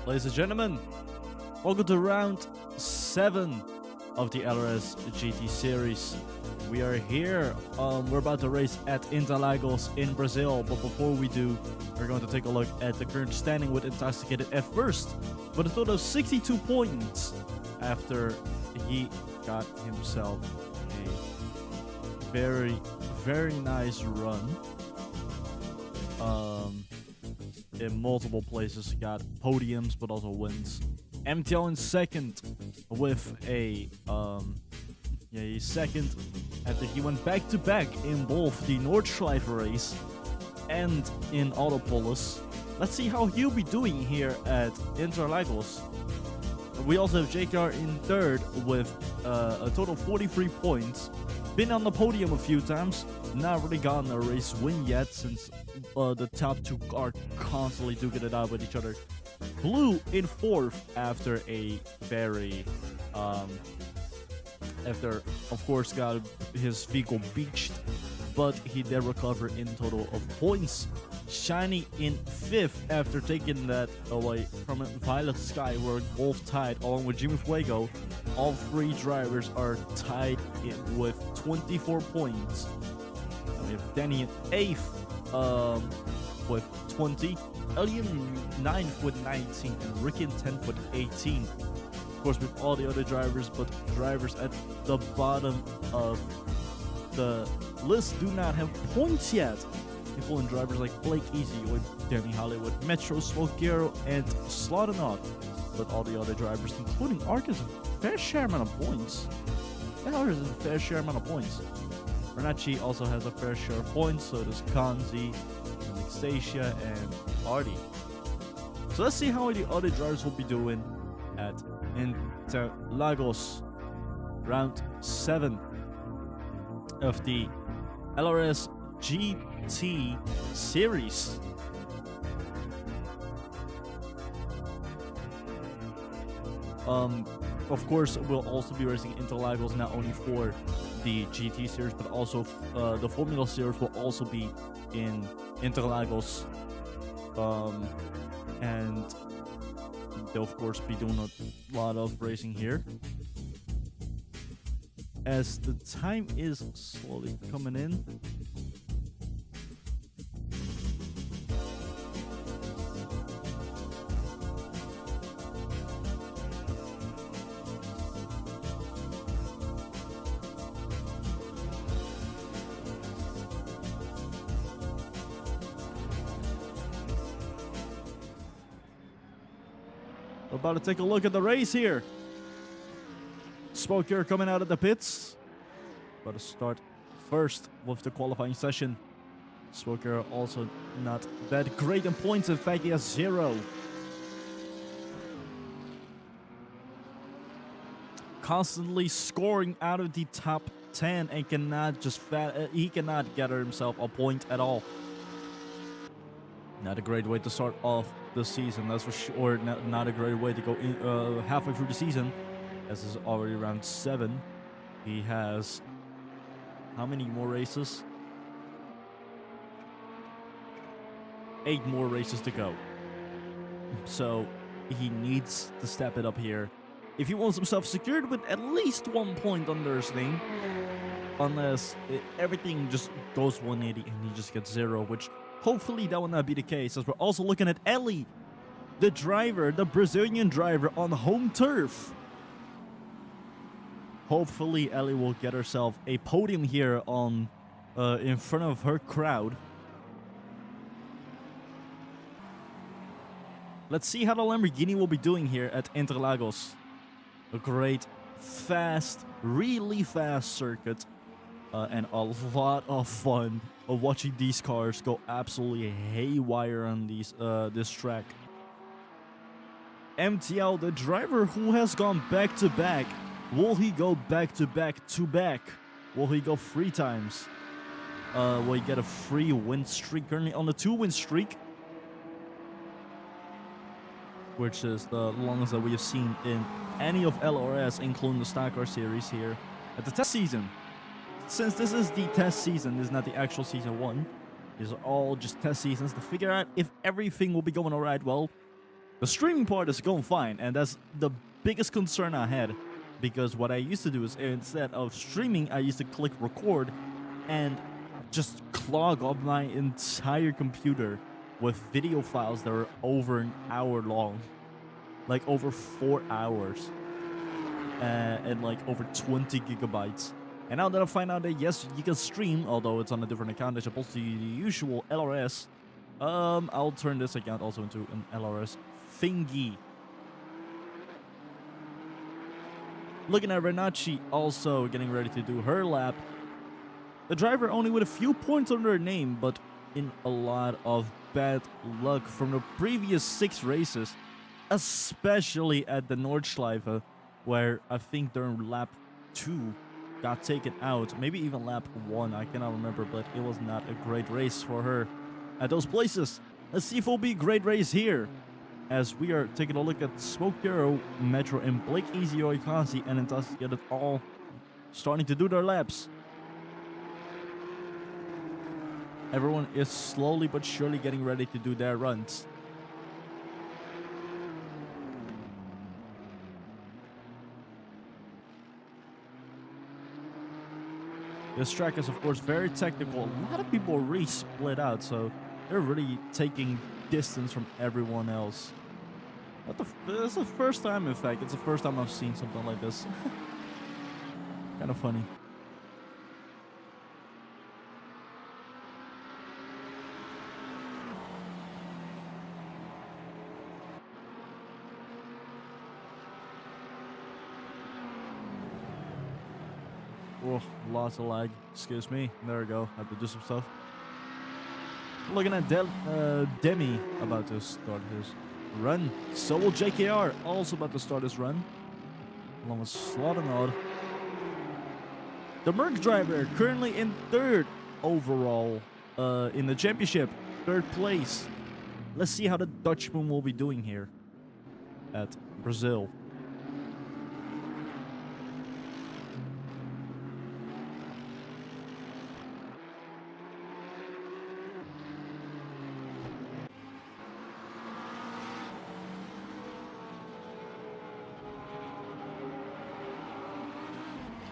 Ladies and gentlemen, welcome to round 7 of the LRS GT series. We are here, we're about to race at Interlagos in Brazil, but before we do, we're going to take a look at the current standing with Intoxicated at first, with a total of 62 points after he got himself a very nice run. In multiple places, he got podiums but also wins. MTL in second with a second after he went back to back in both the Nordschleife race and in Autopolis. Let's see how he'll be doing here at Interlagos. We also have JKR in third with a total of 43 points. Been on the podium a few times, not really gotten a race win yet since the top two are constantly duking it out with each other. Blue in fourth after a very after of course got his vehicle beached, but he did recover in total of points. Shiny in fifth after taking that away from Violet Sky, who are both tied along with Jimmy Fuego. All three drivers are tied with 24 points. We have Danny in 8th with 20, Ellie in 9th with 19, and Rick in 10th with 18. Of course, with all the other drivers, but drivers at the bottom of the list do not have points yet, including drivers like Blake Easy with Danny Hollywood, Metro, Smokero, and Slaughternaut. But all the other drivers, including Ark, has a fair share amount of points. Eller has a fair share amount of points. Renacci also has a fair share of points, so does Kanzi, Anastasia, and Artie. So let's see how the other drivers will be doing at Interlagos, round 7 of the LRS GT series. Of course, we'll also be racing Interlagos not only for the GT series, but also the Formula series will also be in Interlagos. And they'll of course be doing a lot of racing here. As the time is slowly coming in, we're about to take a look at the race here. Spoker coming out of the pits. About to start first with the qualifying session. Spoker also not that great in points. In fact, he has 0. Constantly scoring out of the top 10 and cannot just he cannot gather himself a point at all. Not a great way to start off the season, that's for sure. Not a great way to go in, halfway through the season, as this is already round 7. He has how many more races? 8 more races to go. So he needs to step it up here if he wants himself secured with at least 1 point under his name. Unless everything just goes 180 and he just gets 0, which hopefully that will not be the case, as we're also looking at Ellie, the driver, the Brazilian driver on home turf. Hopefully Ellie will get herself a podium here on in front of her crowd. Let's see how the Lamborghini will be doing here at Interlagos. A great, fast, really fast circuit. And a lot of fun of watching these cars go absolutely haywire on this track. MTL, the driver who has gone back to back, will he go back to back to back? Will he go 3 times? Will he get a 3 win streak? Currently on the 2 win streak, which is the longest that we have seen in any of LRS, including the Stock Car series here at the test season. Since this is the test season, this is not the actual season 1. These are all just test seasons to figure out if everything will be going alright. Well, the streaming part is going fine, and that's the biggest concern I had. Because what I used to do is instead of streaming, I used to click record and just clog up my entire computer with video files that are over an hour long. Like over 4 hours. And like over 20 gigabytes. And now that I find out that yes, you can stream, although it's on a different account as opposed to the usual LRS, I'll turn this account also into an LRS thingy. Looking at Renacci also getting ready to do her lap. The driver only with a few points under her name, but in a lot of bad luck from the previous 6 races, especially at the Nordschleife, where I think during lap 2 got taken out, maybe even lap 1, I cannot remember, but it was not a great race for her at those places. Let's see if it will be a great race here, as we are taking a look at Smoke Hero, Metro, and Blake Easy Oikazi, and it does get it all starting to do their laps. Everyone is slowly but surely getting ready to do their runs. This track is, of course, very technical. A lot of people are really split out, so they're really taking distance from everyone else. It's the first time, in fact. It's the first time I've seen something like this. Kind of funny. Oh, lots of lag. Excuse me. There we go. Have to do some stuff. Looking at Demi about to start his run. So will JKR also about to start his run. Along with Slaughternaud. The Merc driver currently in 3rd overall in the championship. 3rd place. Let's see how the Dutchman will be doing here at Brazil.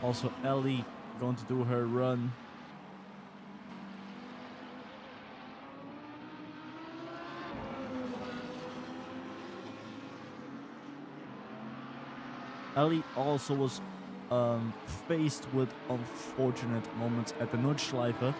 Also, Ellie going to do her run. Ellie also was faced with unfortunate moments at the Nordschleife,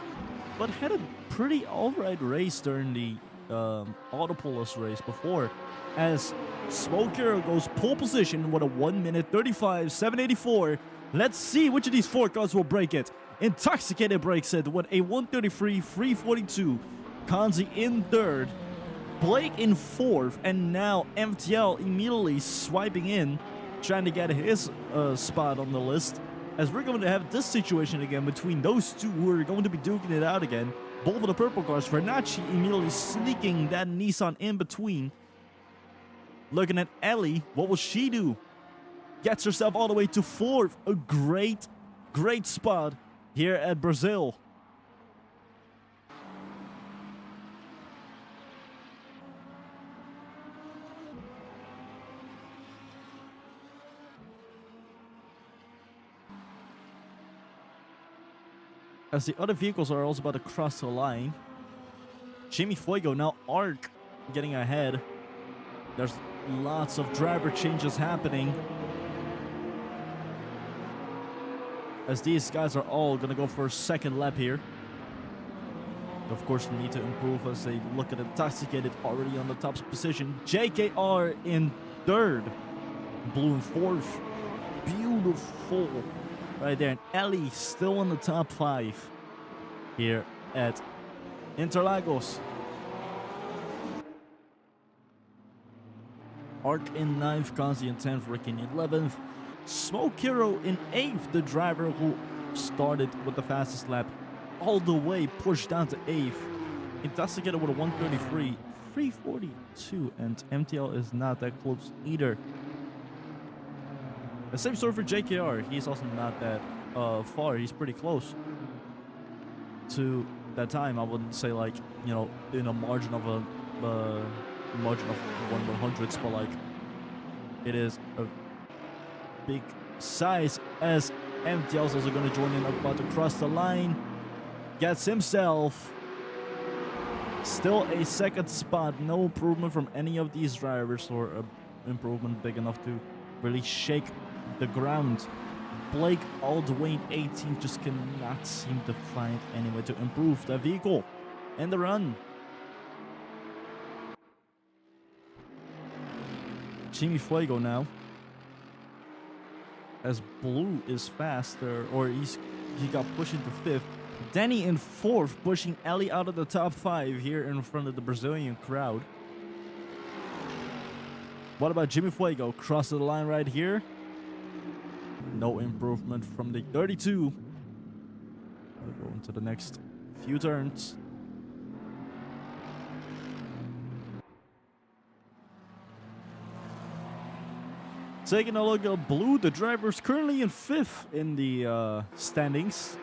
but had a pretty alright race during the Autopolis race before, as Smoke Hero goes pole position with a 1 minute 35, 784. Let's see which of these 4 cars will break it. Intoxicated breaks it with a 133, 342. Kanzi in 3rd. Blake in 4th. And now MTL immediately swiping in, trying to get his spot on the list. As we're going to have this situation again between those two who are going to be duking it out again. Both of the purple cars. Vernacci immediately sneaking that Nissan in between. Looking at Ellie. What will she do? Gets herself all the way to 4th. A great spot here at Brazil. As the other vehicles are also about to cross the line. Jimmy Fuego, now Arc, getting ahead. There's lots of driver changes happening, as these guys are all going to go for a 2nd lap here. Of course, they need to improve as they look at Intoxicated already on the top position. JKR in 3rd. Blue in 4th. Beautiful. Right there. And Ellie still in the top 5 here at Interlagos. Arc in 9th. Kanzi in 10th. Ricky in 11th. Smoke Hero in 8th, the driver who started with the fastest lap, all the way pushed down to 8th. Intoxicated with a 133, 342, and MTL is not that close either. The same story for JKR. He's also not that far. He's pretty close to that time. I wouldn't say like, you know, in a margin of a margin of 1/100ths, but like it is a big size as MTL's also going to join in, about to cross the line. Gets himself still a second spot. No improvement from any of these drivers, or an improvement big enough to really shake the ground. Blake Aldwain 18 just cannot seem to find any way to improve the vehicle and the run. Jimmy Fuego now, as Blue is faster, or he got pushed into 5th. Danny in 4th, pushing Ellie out of the top 5 here in front of the Brazilian crowd. What about Jimmy Fuego? Cross the line right here. No improvement from the 32. We'll go into the next few turns. Taking a look at Blue, the driver is currently in 5th in the standings.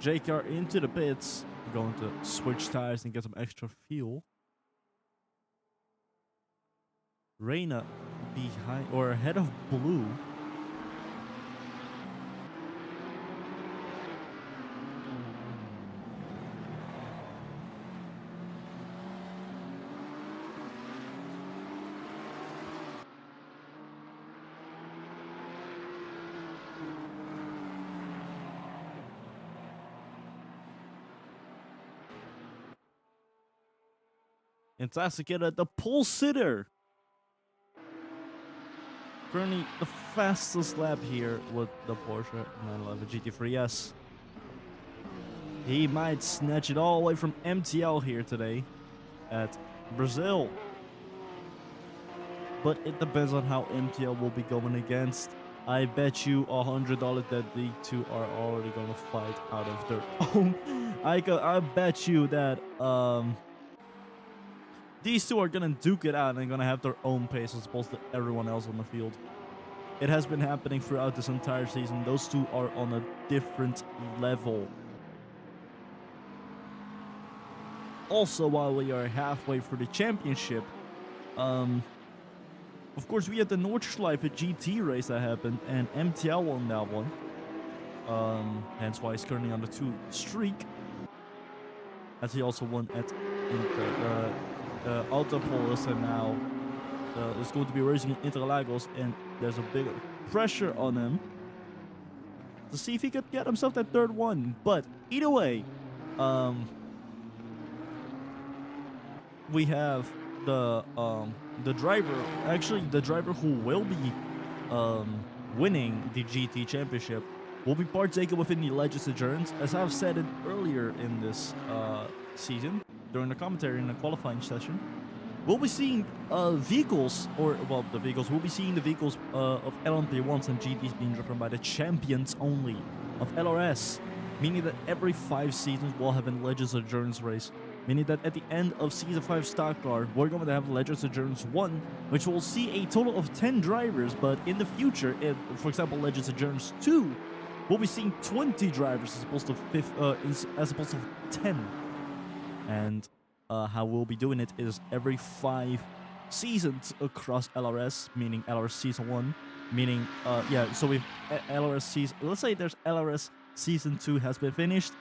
JKR into the pits. We're going to switch tires and get some extra fuel. Reina behind, or ahead of Blue. Intoxicated at the pole sitter. Currently the fastest lap here with the Porsche 911 GT3S. He might snatch it all away from MTL here today at Brazil. But it depends on how MTL will be going against. I bet you $100 that these two are already going to fight out of their own. I bet you that these two are going to duke it out and going to have their own pace as opposed to everyone else on the field. It has been happening throughout this entire season. Those two are on a different level. Also, while we are halfway through the championship, of course, we had the Nordschleife GT race that happened, and MTL won that one. Hence why he's currently on the 2 streak. As he also won at Autopolis, and now is going to be racing in Interlagos, and there's a big pressure on him to see if he could get himself that 3rd one. But either way, we have the driver, actually the driver who will be winning the GT championship will be partaking within the Legends Endurance. As I've said it earlier in this season during the commentary in the qualifying session, we'll be seeing vehicles, or well, the vehicles, we'll be seeing the vehicles of LMP1s and GTs being driven by the champions only of LRS, meaning that every 5 seasons we'll have a Legends Endurance race. Meaning that at the end of Season 5 Stock Car, we're going to have Legends Endurance 1, which will see a total of 10 drivers, but in the future, for example, Legends Endurance 2, we'll be seeing 20 drivers as opposed to 10. And how we'll be doing it is every 5 seasons across LRS, meaning LRS Season 1, meaning, yeah, so if LRS Season, let's say there's LRS Season 2 has been finished,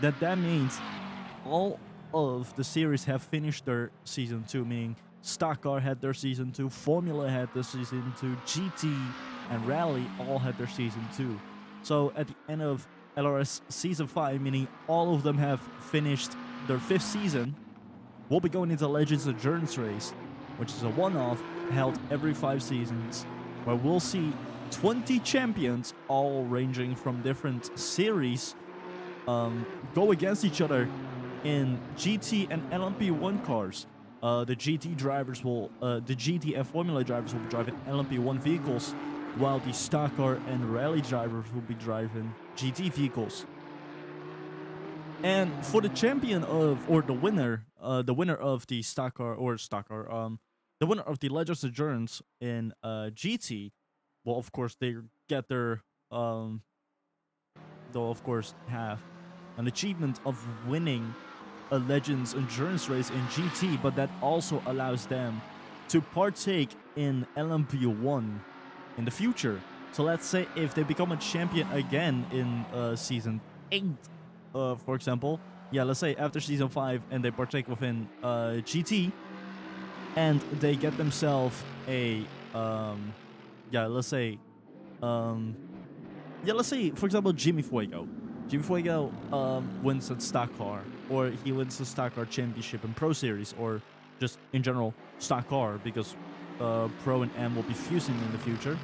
that means all of the series have finished their Season 2, meaning Stock Car had their Season 2, Formula had their Season 2, GT and Rally all had their Season 2. So at the end of LRS Season 5, meaning all of them have finished their 5th season, we'll be going into Legends Endurance Race, which is a one-off held every 5 seasons, where we'll see 20 champions, all ranging from different series, go against each other in GT and LMP1 cars. The GT drivers will, the GT and Formula drivers will be driving LMP1 vehicles, while the Stock Car and Rally drivers will be driving GT vehicles. And for the champion of, or the winner of the stock car, the winner of the Legends Endurance in GT, well, of course, they get their, they'll of course have an achievement of winning a Legends Endurance race in GT, but that also allows them to partake in LMP1 in the future. So let's say if they become a champion again in season 8, for example, yeah, let's say after season 5 and they partake within GT, and they get themselves a yeah, let's say for example Jimmy Fuego. Jimmy Fuego wins a stock car, or he wins a stock car championship in Pro Series, or just in general stock car, because Pro and M will be fusing in the future.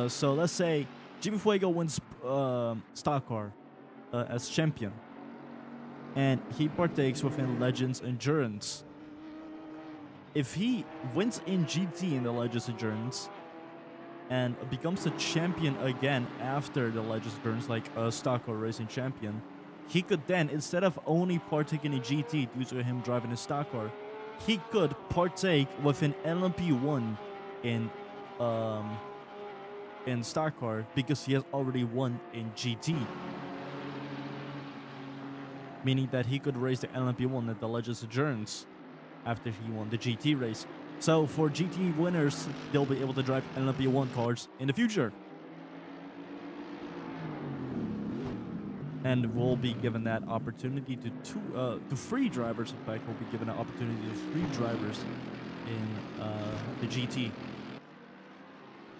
So let's say Jimmy Fuego wins stock car as champion, and he partakes within Legends Endurance. If he wins in GT in the Legends Endurance and becomes a champion again after the Legends Endurance, like a stock car racing champion, he could then, instead of only partaking in GT due to him driving a stock car, he could partake within LMP1 in stock car, because he has already won in GT. Meaning that he could race the LMP1 at the Legends Endurance after he won the GT race. So for GT winners, they'll be able to drive LMP1 cars in the future. And we'll be given that opportunity to free drivers. In fact, we'll be given an opportunity to free drivers in the GT.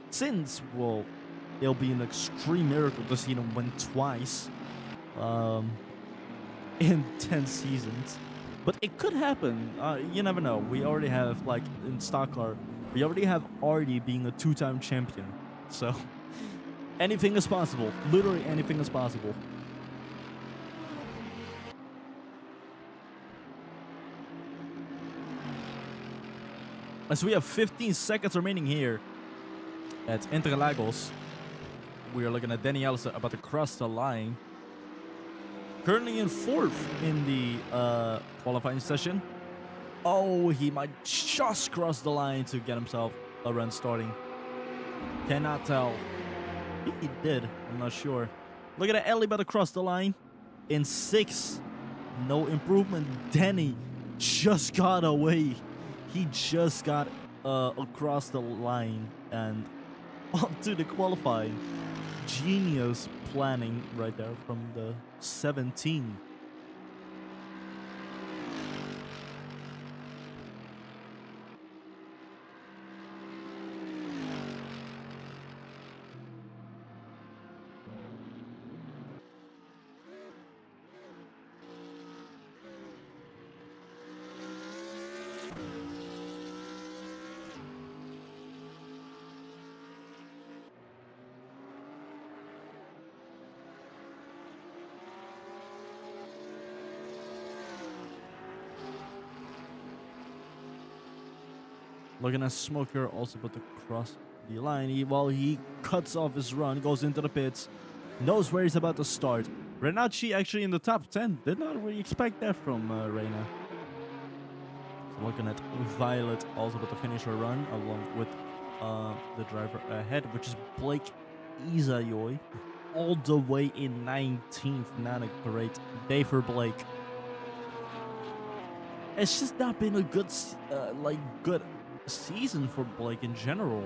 Since, well, it'll be an extreme miracle to see them win twice in 10 seasons. But it could happen. You never know. We already have, like, in stock car, we already have Artie being a 2-time champion. So, anything is possible. Literally anything is possible. As we have 15 seconds remaining here at Interlagos, we are looking at Danny Allison about to cross the line. Currently in 4th in the qualifying session. Oh, he might just cross the line to get himself a run starting. Cannot tell. I think he did. I'm not sure. Look at that, Ellie about to cross the line. In 6th. No improvement. Danny just got away. He just got across the line and onto the qualifying. Genius planning right there from the 17. Looking at Smoker also about to cross the line. He cuts off his run, goes into the pits, knows where he's about to start. Renacci actually in the top 10. Did not really expect that from Reina. So looking at Violet also about to finish her run along with the driver ahead, which is Blake Izayoy. All the way in 19th. Not a great day for Blake. It's just not been a good season for Blake in general.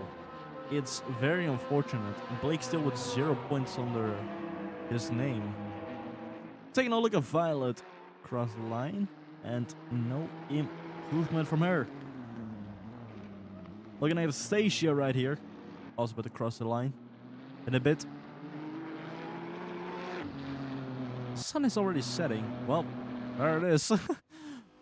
It's very unfortunate. Blake still with 0 points under his name. Taking a look at Violet cross the line, and no improvement from her. Looking at Stacia right here, also about to cross the line in a bit. Sun is already setting. Well, there it is.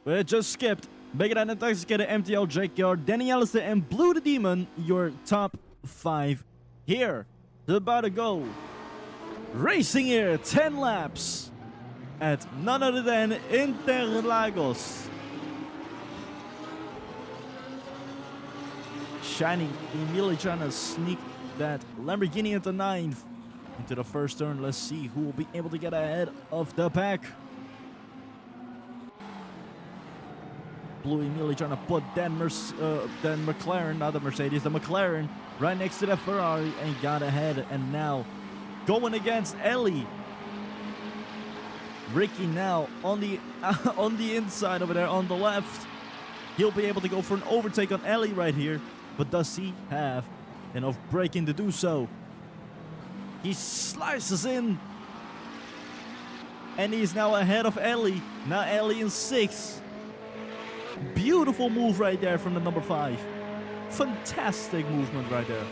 We just skipped. Bigger than Intoxicated, MTL, Jackyard, Danny Allison, and Blue the Demon, your top 5 here. They're about to go racing here, 10 laps at none other than Interlagos. Shining immediately trying to sneak that Lamborghini into 9th. Into the first turn, let's see who will be able to get ahead of the pack. Blue immediately trying to put then McLaren, not the Mercedes, the McLaren right next to the Ferrari and got ahead. And now going against Ellie. Ricky now on the on the inside over there on the left. He'll be able to go for an overtake on Ellie right here. But does he have enough braking to do so? He slices in. And he's now ahead of Ellie. Now Ellie in 6th. Beautiful move right there from the number 5. Fantastic movement right there.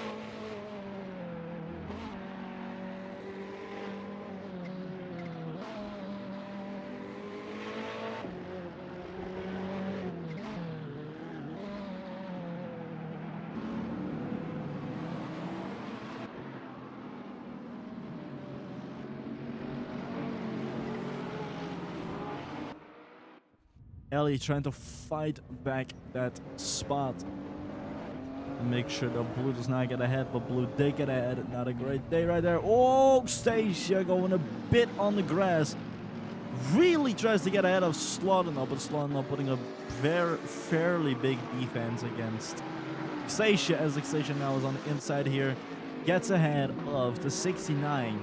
Ellie trying to fight back that spot and make sure that Blue does not get ahead, but Blue did get ahead. Not a great day right there. Oh, Stacia going a bit on the grass. Really tries to get ahead of Slaughternaut, but Slaughternaut putting a fairly big defense against Stacia, as Stacia now is on the inside here. Gets ahead of the 69.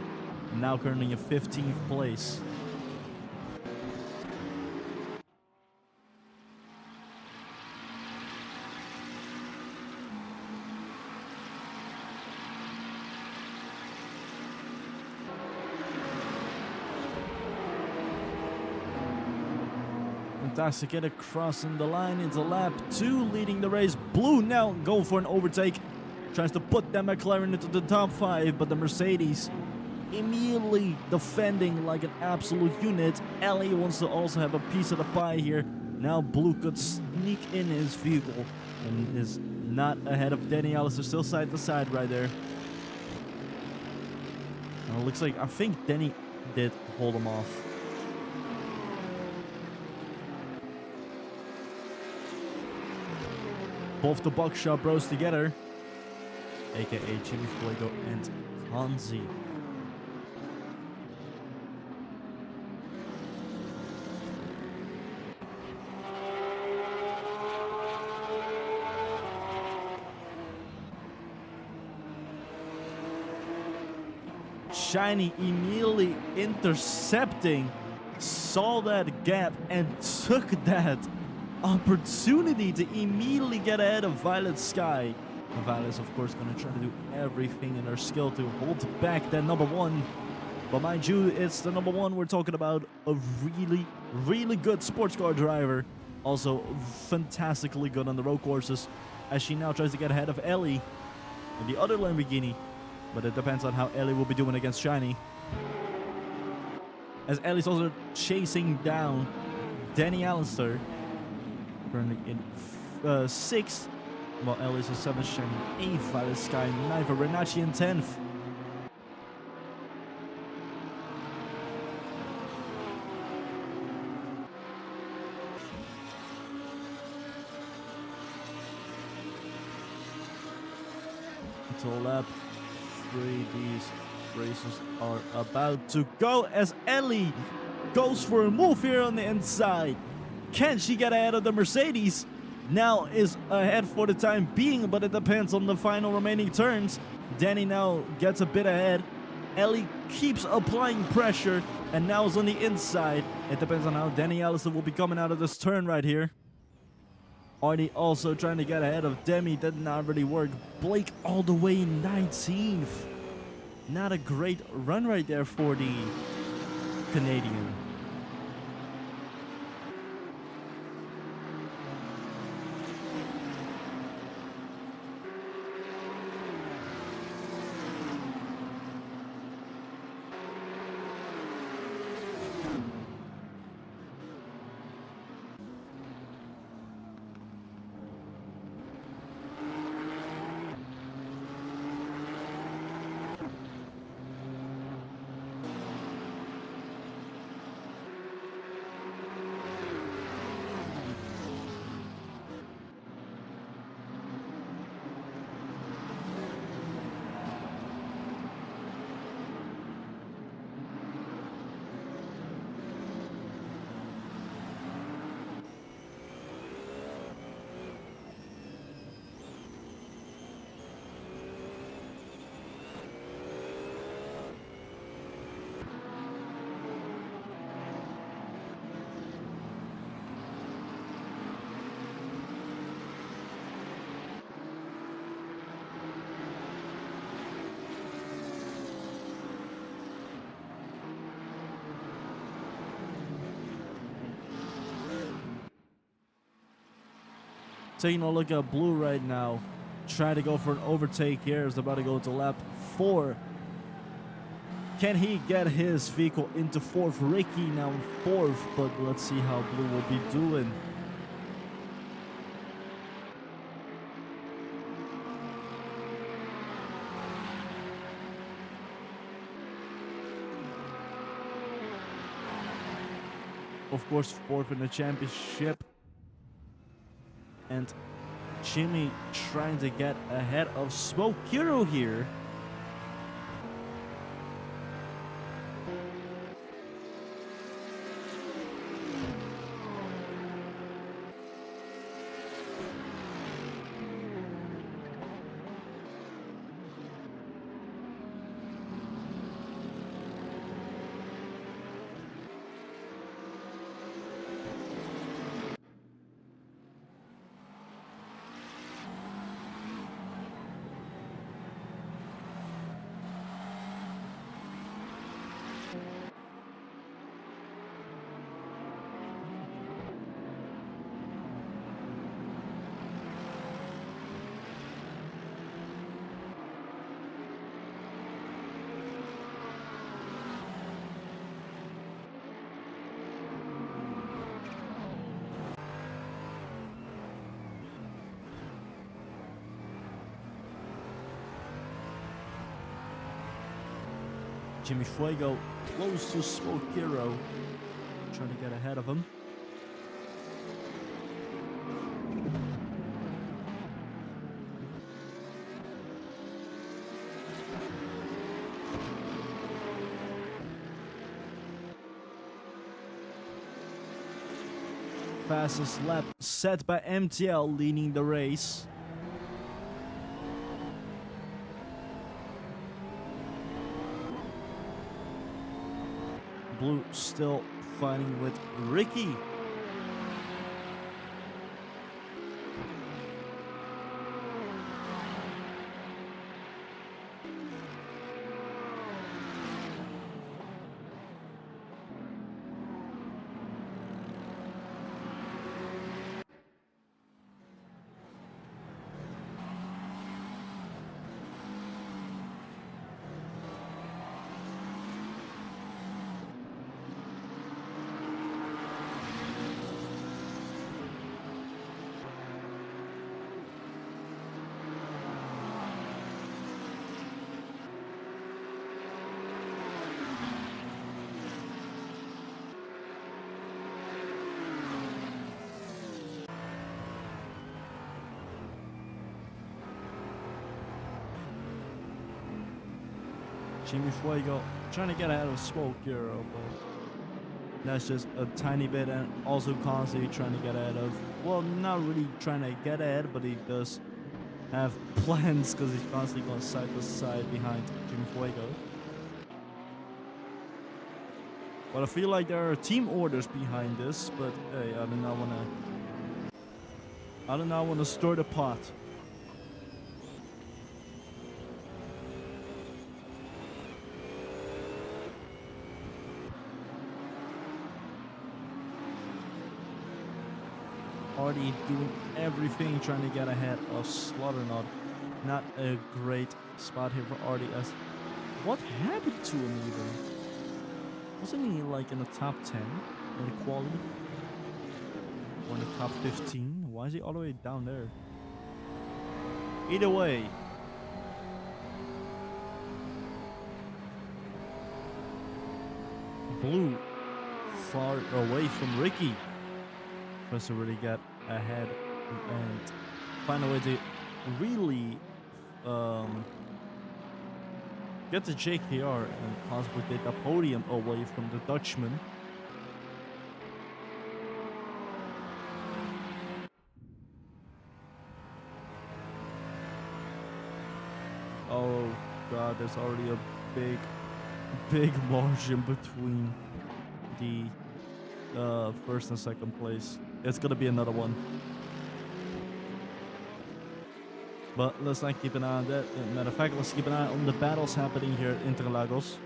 Now currently in 15th place. Fantastic, get across in the line into lap 2, leading the race. Blue now going for an overtake. Tries to put that McLaren into the top 5, but the Mercedes immediately defending like an absolute unit. Ellie wants to also have a piece of the pie here. Now Blue could sneak in his vehicle and is not ahead of Danny Allister, still side to side right there. And it looks like, I think Danny did hold him off. Both the Buckshot Bros together, aka Jimmy Fuego and Hansi. Shiny immediately intercepting, saw that gap and took that opportunity to immediately get ahead of Violet Sky. And Violet's of course going to try to do everything in her skill to hold back that number 1. But mind you, it's the number 1. We're talking about a really good sports car driver. Also fantastically good on the road courses, as she now tries to get ahead of Ellie in the other Lamborghini. But it depends on how Ellie will be doing against Shiny, as Ellie's also chasing down Danny Allister, currently in 6th, while Ellie's in 7th, Shiny 8th, Violet Sky 9th, Renacci in 10th. Until lap 3, these races are about to go, as Ellie goes for a move here on the inside. Can she get ahead of the Mercedes? Now is ahead for the time being, but it depends on the final remaining turns. Danny now gets a bit ahead. Ellie keeps applying pressure and now is on the inside. It depends on how Danny Allison will be coming out of this turn right here. Artie also trying to get ahead of Demi. Did not really work. Blake all the way 19th. Not a great run right there for the Canadian. Taking a look at Blue right now. Trying to go for an overtake here. Is about to go to lap 4. Can he get his vehicle into 4th? Ricky now in 4th, but let's see how Blue will be doing. Of course, 4th in the championship. And Jimmy trying to get ahead of Smoke Hero here. Jimmy Fuego close to Smoke Hero. Trying to get ahead of him. Fastest lap set by MTL, leading the race. Blue still fighting with Ricky. Jimmy Fuego trying to get ahead of Smoke Hero, but that's just a tiny bit, and also constantly trying to get ahead of, well, not really trying to get ahead, but he does have plans because he's constantly going side to side behind Jimmy Fuego. But I feel like there are team orders behind this, but hey, I do not want to stir the pot. Already doing everything trying to get ahead of Slaughternut. Not a great spot here for RDS. What happened to him even? Wasn't he like in the top 10 in the quality? Or in the top 15? Why is he all the way down there? Either way. Blue far away from Ricky. Tries to really get ahead and find a way to really get the JKR and possibly take a podium away from the Dutchman. Oh god, there's already a big margin between the first and second place. It's gonna be another one. But let's not keep an eye on that. Matter of fact, let's keep an eye on the battles happening here at Interlagos.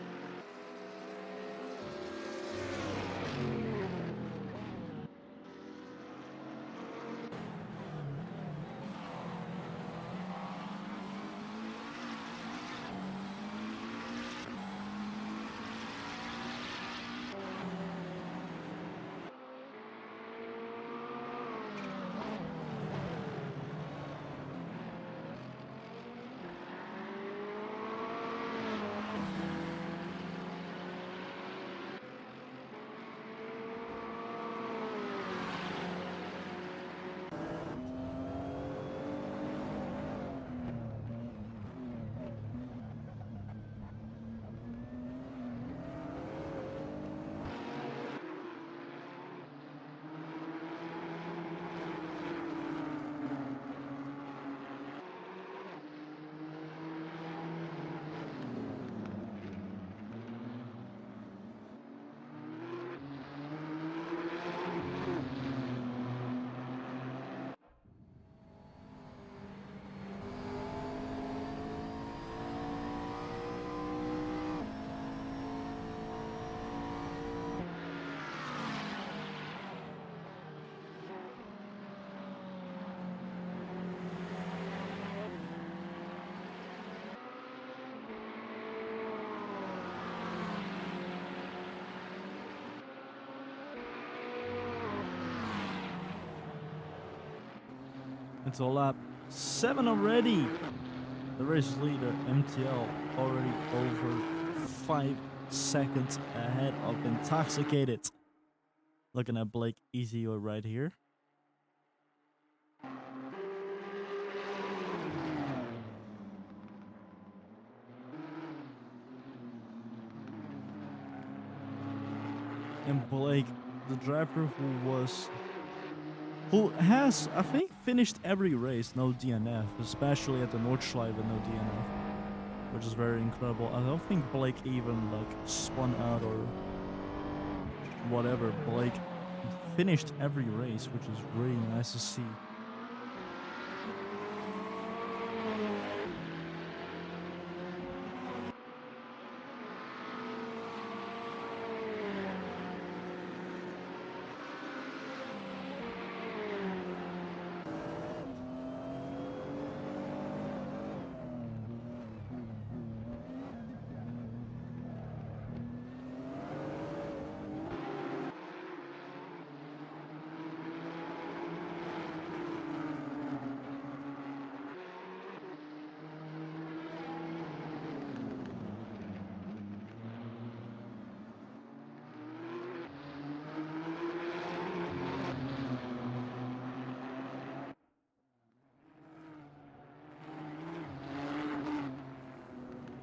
It's a lap 7 already. The race leader, MTL, already over 5 seconds ahead of Intoxicated. Looking at Blake Easier right here. And Blake, the driver who has, I think, finished every race, no DNF, especially at the Nordschleife, no DNF, which is very incredible. I don't think Blake even like spun out or whatever. Blake finished every race, which is really nice to see.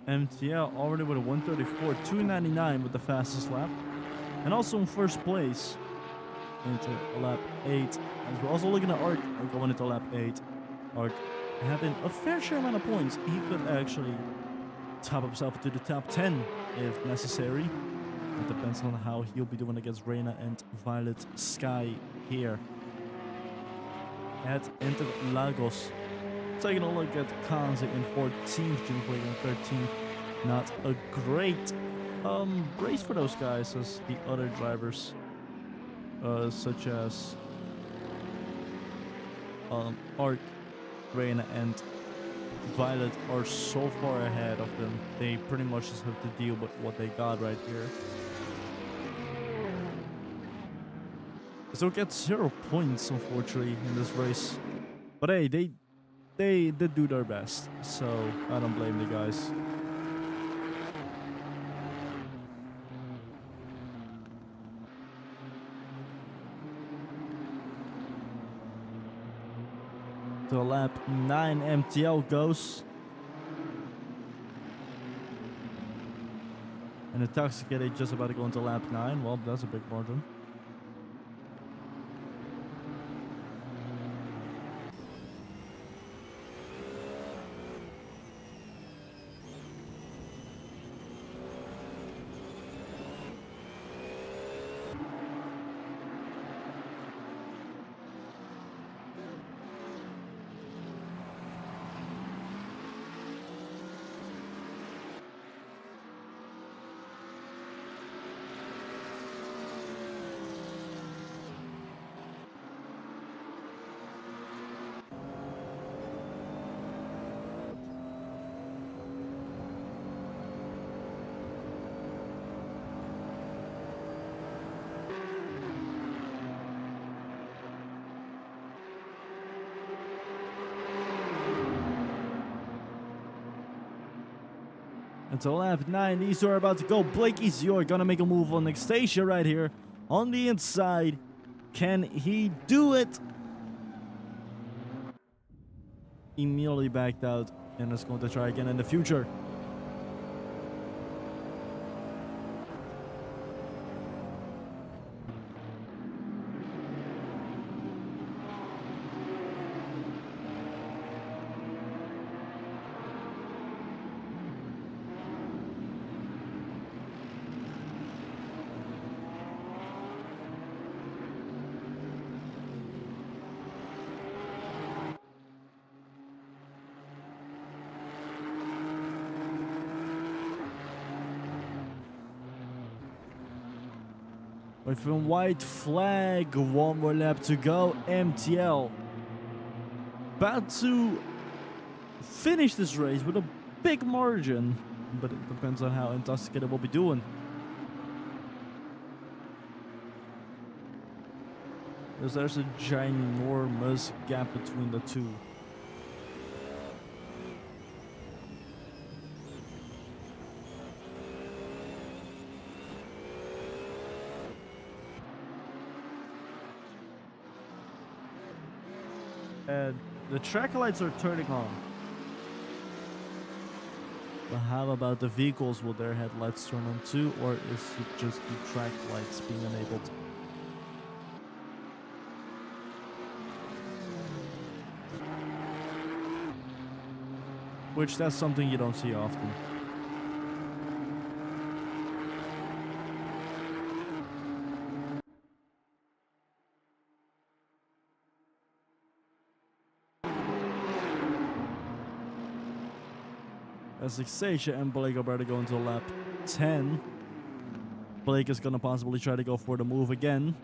MTL already with a 134, 299 with the fastest lap. And also in first place into lap 8. As we're also looking at Ark going into lap 8. Ark having a fair share amount of points. He could actually top himself to the top 10 if necessary. It depends on how he'll be doing against Reina and Violet Sky here at Interlagos. Taking a look at Kanzi in 14th, Jim Blake in 13th. Not a great race for those guys as the other drivers, such as Ark, Reina, and Violet are so far ahead of them. They pretty much just have to deal with what they got right here. So get 0 points, unfortunately, in this race. But hey, they did do their best, so I don't blame the guys. To lap 9, MTL goes. And Intoxicated just about to go into lap 9. Well, that's a big margin. Until lap 9, these are about to go. Blake Easier gonna make a move on Nextasia right here on the inside. Can he do it? Immediately backed out and is going to try again in the future. With a white flag, 1 more lap to go. MTL about to finish this race with a big margin, but it depends on how Intoxicated will be doing. because there's a ginormous gap between the two. And the track lights are turning on. But how about the vehicles? Will their headlights turn on too? Or is it just the track lights being enabled? Which, that's something you don't see often. As Xasia and Blake are about to go into lap 10. Blake is gonna possibly try to go for the move again.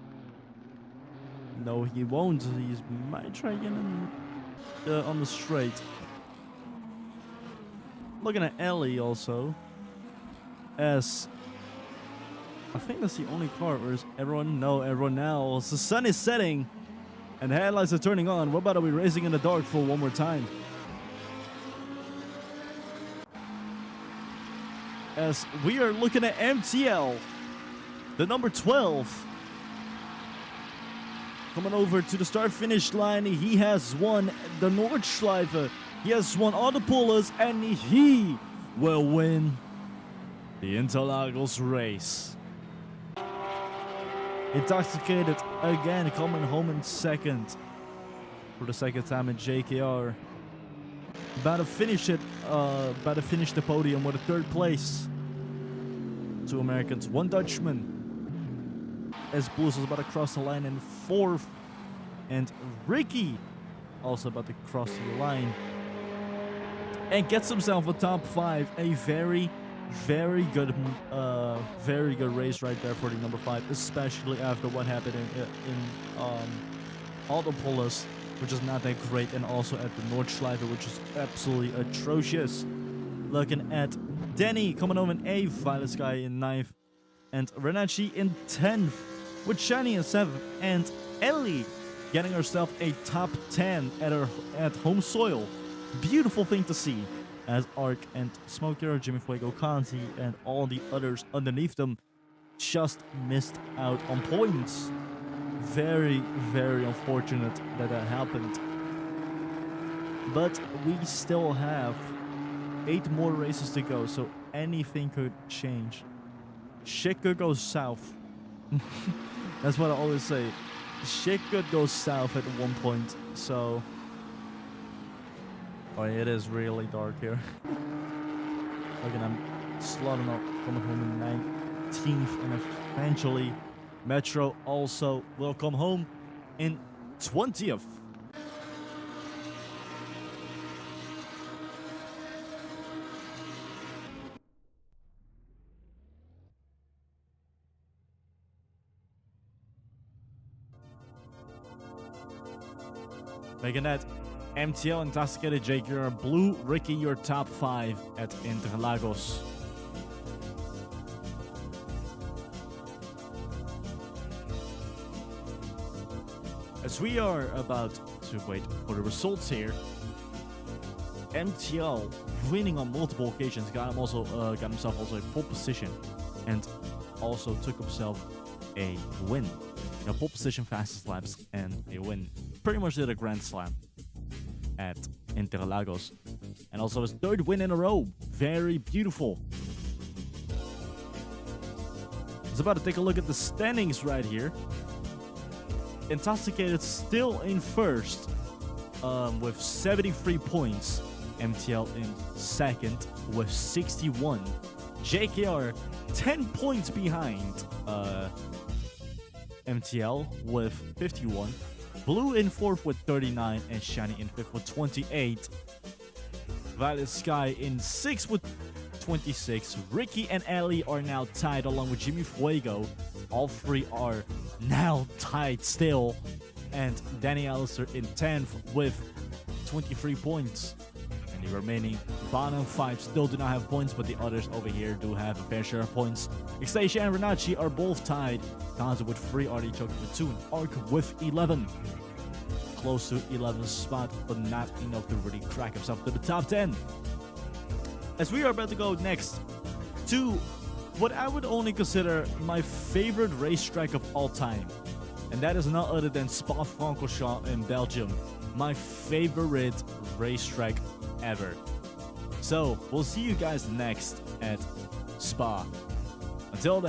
No, he won't. He might try again on the straight. Looking at Ellie also. As I think that's the only car. Where is everyone? No, everyone now. The sun is setting and the headlights are turning on. What about, are we racing in the dark for one more time? As we are looking at MTL, the number 12, coming over to the start-finish line. He has won the Nordschleife. He has won all the pullers, and he will win the Interlagos race. Intoxicated again, coming home in second for the second time in JKR. About to finish it, about to finish the podium with a third place. 2 Americans, 1 Dutchman. As Blues is about to cross the line in 4th. And Ricky also about to cross the line. And gets himself a top 5. A very, very good race right there for the number 5. Especially after what happened in all the pullers, which is not that great, and also at the Nordschleife, which is absolutely atrocious. Looking at Danny coming over in 8th, Violet Sky in 9th, and Renachi in 10th, with Shiny in 7th, and Ellie getting herself a top 10 at home soil. Beautiful thing to see, as Ark and Smoker, Jimmy Fuego, Kanzi, and all the others underneath them just missed out on points. Very, very unfortunate that happened. But we still have 8 more races to go, so anything could change. Shit could go south. That's what I always say. Shit could go south at one point, so... Oh, it is really dark here. Look at them slotting up, coming home in 19th, and eventually Metro also will come home in 20th. Making that MTL Intoxicated Jake, you're Blue, Ricky, your top 5 at Interlagos. As we are about to wait for the results here, MTL winning on multiple occasions, got himself also a pole position, and also took himself a win. You know, pole position, fastest laps, and a win. Pretty much did a grand slam at Interlagos, and also his 3rd win in a row. Very beautiful. It's about to take a look at the standings right here. Intoxicated still in 1st with 73 points. MTL in 2nd with 61. JKR 10 points behind MTL with 51. Blue in 4th with 39, and Shiny in 5th with 28. Violet Sky in 6th with 26. Ricky and Ellie are now tied along with Jimmy Fuego. All 3 are now tied still. And Danny Allister in 10th with 23 points. And The remaining bottom 5 still do not have points, but the others over here do have a fair share of points. Ixtasia and Renachi are both tied. Kazu with 3, Artichoke with 2, and Ark with 11. Close to 11th spot, but not enough to really crack himself to the top 10. As we are about to go next to what I would only consider my favorite racetrack of all time. And that is not other than Spa-Francorchamps in Belgium. My favorite racetrack ever. So, we'll see you guys next at Spa. Until then.